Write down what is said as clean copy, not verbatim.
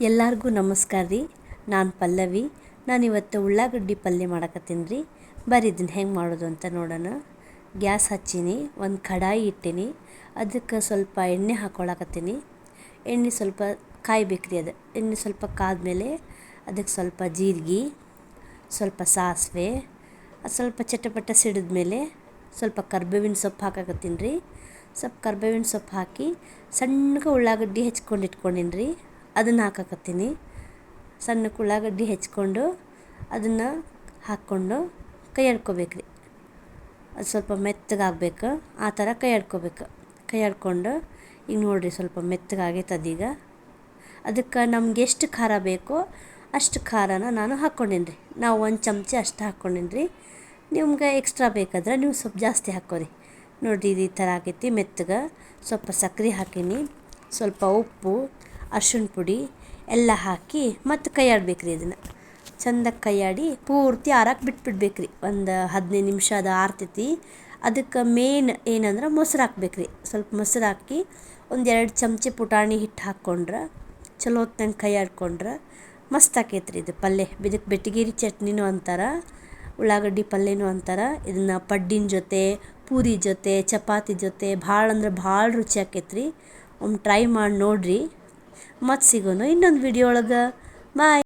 ಎಲ್ಲರಿಗೂ ನಮಸ್ಕಾರ ರೀ. ನಾನು ಪಲ್ಲವಿ. ನಾನಿವತ್ತು ಉಳ್ಳಾಗಡ್ಡಿ ಪಲ್ಯ ಮಾಡಕತ್ತೀನಿ ರೀ. ಬರ್ರಿ ಇದನ್ನು ಹೆಂಗೆ ಮಾಡೋದು ಅಂತ ನೋಡೋಣ. ಗ್ಯಾಸ್ ಹಚ್ಚೀನಿ, ಒಂದು ಕಡಾಯಿ ಇಟ್ಟೀನಿ, ಅದಕ್ಕೆ ಸ್ವಲ್ಪ ಎಣ್ಣೆ ಹಾಕ್ಕೊಳಕತ್ತೀನಿ. ಎಣ್ಣೆ ಸ್ವಲ್ಪ ಕಾಯ್ಬೇಕ್ರಿ. ಎಣ್ಣೆ ಸ್ವಲ್ಪ ಕಾದ್ಮೇಲೆ ಅದಕ್ಕೆ ಸ್ವಲ್ಪ ಜೀರಿಗೆ, ಸ್ವಲ್ಪ ಸಾಸಿವೆ, ಅದು ಸ್ವಲ್ಪ ಚಟಪಟ ಸಿಡಿದ್ಮೇಲೆ ಸ್ವಲ್ಪ ಕರ್ಬೇವಿನ ಸೊಪ್ಪು ಹಾಕಕತ್ತೀನಿ ರೀ. ಸ್ವಲ್ಪ ಕರ್ಬೇವಿನ ಸೊಪ್ಪು ಹಾಕಿ ಸಣ್ಣಗೆ ಉಳ್ಳಾಗಡ್ಡಿ ಹೆಚ್ಕೊಂಡು ಇಟ್ಕೊಂಡೀನಿ ರೀ, ಅದನ್ನು ಹಾಕಕತ್ತೀನಿ. ಸಣ್ಣಕ್ಕೆ ಉಳ್ಳಾಗಡ್ಡಿ ಹೆಚ್ಕೊಂಡು ಅದನ್ನು ಹಾಕ್ಕೊಂಡು ಕೈ ಆಡ್ಕೋಬೇಕ್ರಿ. ಅದು ಸ್ವಲ್ಪ ಮೆತ್ತಗಾಗಬೇಕು, ಆ ಥರ ಕೈ ಆಡ್ಕೋಬೇಕು. ಕೈ ಆಡ್ಕೊಂಡು ಈಗ ನೋಡಿರಿ ಸ್ವಲ್ಪ ಮೆತ್ತಗಾಗೈತೆ ಅದೀಗ. ಅದಕ್ಕೆ ನಮ್ಗೆ ಎಷ್ಟು ಖಾರ ಬೇಕೋ ಅಷ್ಟು ಖಾರನ ನಾನು ಹಾಕ್ಕೊಂಡೀನಿ ರೀ. ನಾವು ಒಂದು ಚಮಚ ಅಷ್ಟು ಹಾಕ್ಕೊಂಡೀನಿ ರೀ. ನಿಮ್ಗೆ ಎಕ್ಸ್ಟ್ರಾ ಬೇಕಾದ್ರೆ ನೀವು ಸ್ವಲ್ಪ ಜಾಸ್ತಿ ಹಾಕ್ಕೋರಿ. ನೋಡಿರಿ ಇದು ಈ ಥರ ಆಗೈತಿ ಮೆತ್ತಗೆ. ಸ್ವಲ್ಪ ಸಕ್ಕರೆ ಹಾಕೀನಿ, ಸ್ವಲ್ಪ ಉಪ್ಪು, ಅರ್ಶಿಣ ಪುಡಿ ಎಲ್ಲ ಹಾಕಿ ಮತ್ತು ಕೈ ಆಡ್ಬೇಕ್ರಿ. ಇದನ್ನು ಚೆಂದಾಗಿ ಕೈ ಆಡಿ ಪೂರ್ತಿ ಆರಕ್ಕೆ ಬಿಟ್ಬಿಡ್ಬೇಕ್ರಿ. ಒಂದು 15 ನಿಮಿಷ ಅದು ಆರ್ತೈತಿ. ಅದಕ್ಕೆ ಮೇನ್ ಏನಂದ್ರೆ ಮೊಸರು ಹಾಕ್ಬೇಕ್ರಿ. ಸ್ವಲ್ಪ ಮೊಸರು ಹಾಕಿ ಒಂದು 2 ಚಮಚ ಪುಟಾಣಿ ಹಿಟ್ಟು ಹಾಕ್ಕೊಂಡ್ರೆ ಚಲೋ ಹೊತ್ತಂಗೆ ಕೈ ಆಡ್ಕೊಂಡ್ರೆ ಮಸ್ತ್ ಆಕೈತ್ರಿ ಇದು ಪಲ್ಯ. ಇದಕ್ಕೆ ಬೆಟಗೇರಿ ಚಟ್ನಿನೂ ಅಂತಾರೆ, ಉಳ್ಳಾಗಡ್ಡಿ ಪಲ್ಯನೂ ಅಂತಾರೆ. ಇದನ್ನು ಪಡ್ಡಿನ ಜೊತೆ, ಪೂರಿ ಜೊತೆ, ಚಪಾತಿ ಜೊತೆ ಭಾಳ ಅಂದ್ರೆ ಭಾಳ ರುಚಿ ಆಕೈತ್ರಿ. ಒಮ್ಮೆ ಟ್ರೈ ಮಾಡಿ ನೋಡಿರಿ. ಮತ್ತೆ ಸಿಗೋಣ ಇನ್ನೊಂದು ವಿಡಿಯೋ ಒಳಗೆ. ಬಾಯ್.